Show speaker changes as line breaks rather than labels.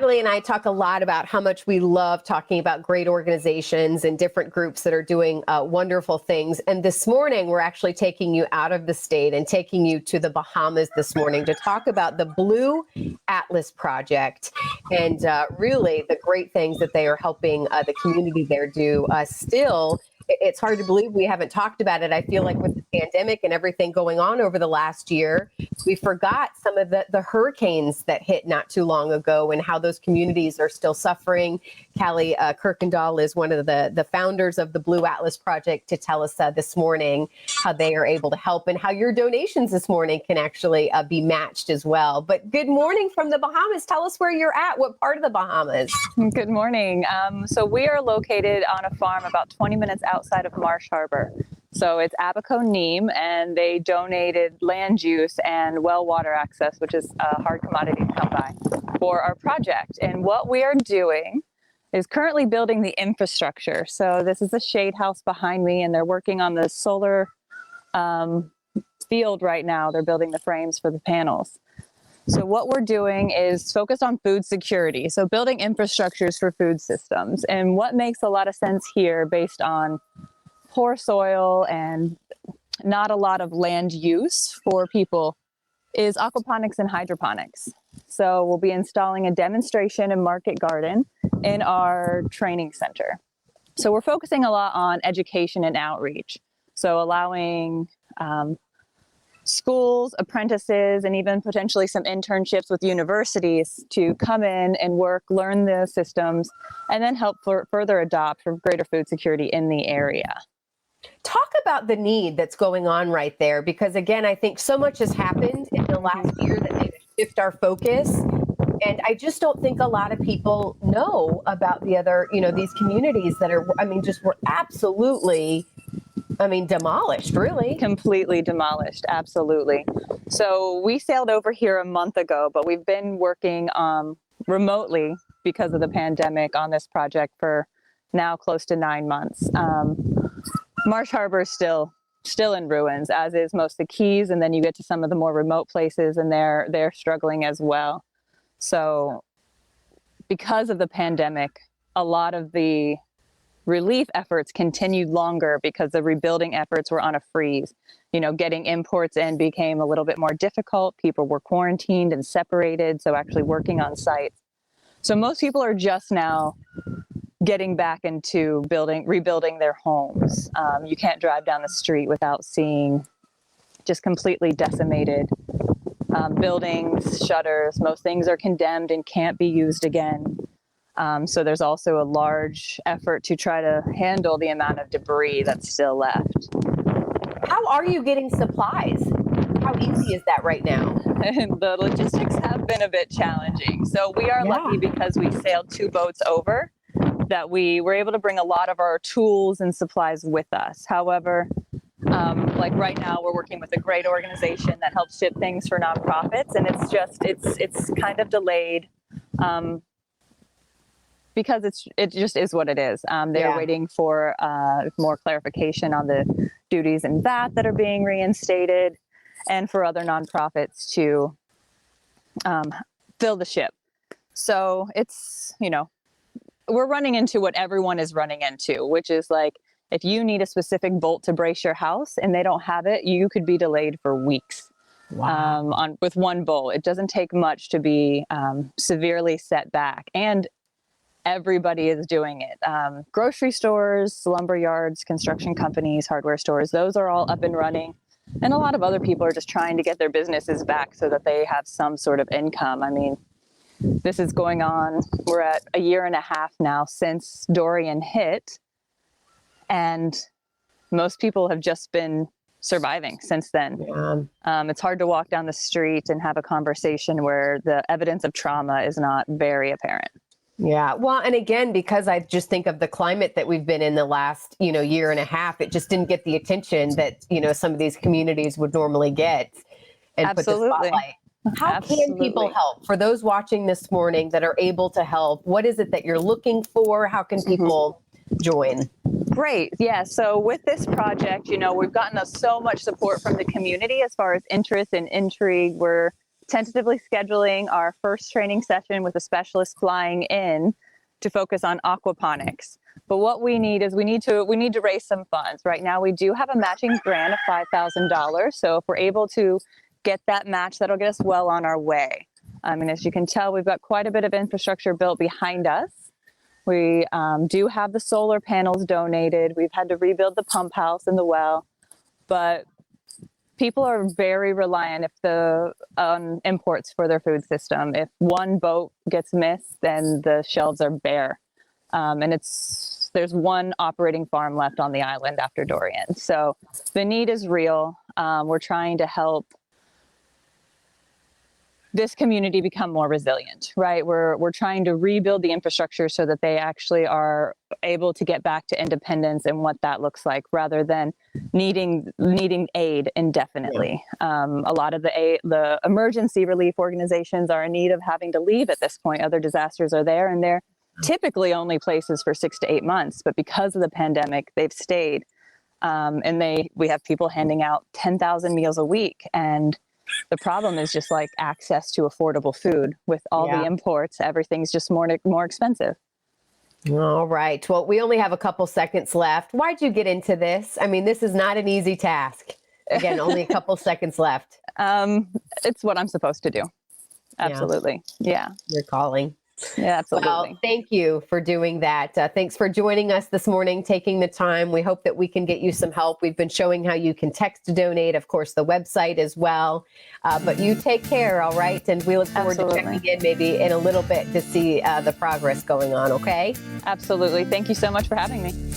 Natalie and I talk a lot about how much we love talking about great organizations and different groups that are doing wonderful things. And this morning, we're actually taking you out of the state and taking you to the Bahamas this morning to talk about the Blue Atlas Project and really the great things that they are helping the community there do. It's hard to believe we haven't talked about it. I feel like with the pandemic and everything going on over the last year, we forgot some of the hurricanes that hit not too long ago and how those communities are still suffering. Callie Kirkendall is one of the founders of the Blue Atlas Project to tell us this morning how they are able to help and how your donations this morning can actually be matched as well. But good morning from the Bahamas. Tell us where you're at. What part of the Bahamas?
Good morning. So we are located on a farm about 20 minutes outside of Marsh Harbor. So it's Abaco Neem, and they donated land use and well water access, which is a hard commodity to come by, for our project. And what we are doing is currently building the infrastructure. So this is the shade house behind me, and they're working on the solar field right now. They're building the frames for the panels. So what we're doing is focused on food security. So building infrastructures for food systems. And what makes a lot of sense here based on poor soil and not a lot of land use for people is aquaponics and hydroponics. So we'll be installing a demonstration and market garden in our training center. So we're focusing a lot on education and outreach. So allowing schools, apprentices, and even potentially some internships with universities to come in and work, learn the systems, and then help further adopt for greater food security in the area.
Talk about the need that's going on right there, because again, I think so much has happened in the last year that may shift our focus. And I just don't think a lot of people know about the other, these communities that are, were absolutely, demolished, really.
Completely demolished, absolutely. So we sailed over here a month ago, but we've been working remotely because of the pandemic on this project for now close to 9 months. Marsh Harbor is still in ruins, as is most of the Keys, and then you get to some of the more remote places, and they're struggling as well. So because of the pandemic, a lot of the relief efforts continued longer because the rebuilding efforts were on a freeze. Getting imports in became a little bit more difficult. People were quarantined and separated, so actually working on site. So most people are just now getting back into rebuilding their homes. You can't drive down the street without seeing just completely decimated buildings, shutters. Most things are condemned and can't be used again. So there's also a large effort to try to handle the amount of debris that's still left.
How are you getting supplies? How easy is that right now?
The logistics have been a bit challenging. So we are lucky because we sailed 2 boats over, that we were able to bring a lot of our tools and supplies with us. However, like right now, we're working with a great organization that helps ship things for nonprofits, and it's kind of delayed because it just is what it is. They're waiting for more clarification on the duties and VAT that are being reinstated, and for other nonprofits to fill the ship. So it's, we're running into what everyone is running into, which is like, if you need a specific bolt to brace your house and they don't have it, you could be delayed for weeks. Wow. With one bolt. It doesn't take much to be severely set back, and everybody is doing it. Grocery stores, lumber yards, construction companies, hardware stores, those are all up and running. And a lot of other people are just trying to get their businesses back so that they have some sort of income. This is going on, we're at 1.5 years now since Dorian hit, and most people have just been surviving since then. It's hard to walk down the street and have a conversation where the evidence of trauma is not very apparent.
Yeah. Well, and again, because I just think of the climate that we've been in the last, 1.5 years, it just didn't get the attention that, some of these communities would normally get and
Absolutely.
Put the spotlight. How can people help? For those watching this morning that are able to help, what is it that you're looking for? How can people join?
Great. Yeah. So with this project, we've gotten so much support from the community as far as interest and intrigue. We're tentatively scheduling our first training session with a specialist flying in to focus on aquaponics. But what we need is we need to raise some funds. Right now we do have a matching grant of $5,000. So if we're able to get that match, that'll get us well on our way. And as you can tell, we've got quite a bit of infrastructure built behind us. We do have the solar panels donated. We've had to rebuild the pump house and the well, but people are very reliant on imports for their food system. If one boat gets missed, then the shelves are bare. And there's one operating farm left on the island after Dorian. So the need is real. We're trying to help this community become more resilient, right? We're trying to rebuild the infrastructure so that they actually are able to get back to independence and what that looks like, rather than needing aid indefinitely. A lot of the emergency relief organizations are in need of having to leave at this point. Other disasters are there, and they're typically only places for 6 to 8 months, but because of the pandemic, they've stayed. And we have people handing out 10,000 meals a week, and the problem is just like access to affordable food. With all the imports, everything's just more expensive.
All right. Well, we only have a couple seconds left. Why'd you get into this? I mean, this is not an easy task. Again, only a couple seconds left.
It's what I'm supposed to do. Absolutely. Yeah.
You're calling.
Yeah, absolutely.
Well, thank you for doing that. Thanks for joining us this morning, taking the time. We hope that we can get you some help. We've been showing how you can text to donate, of course, the website as well. But you take care, all right? And we look forward to checking in maybe in a little bit to see the progress going on, okay?
Absolutely. Thank you so much for having me.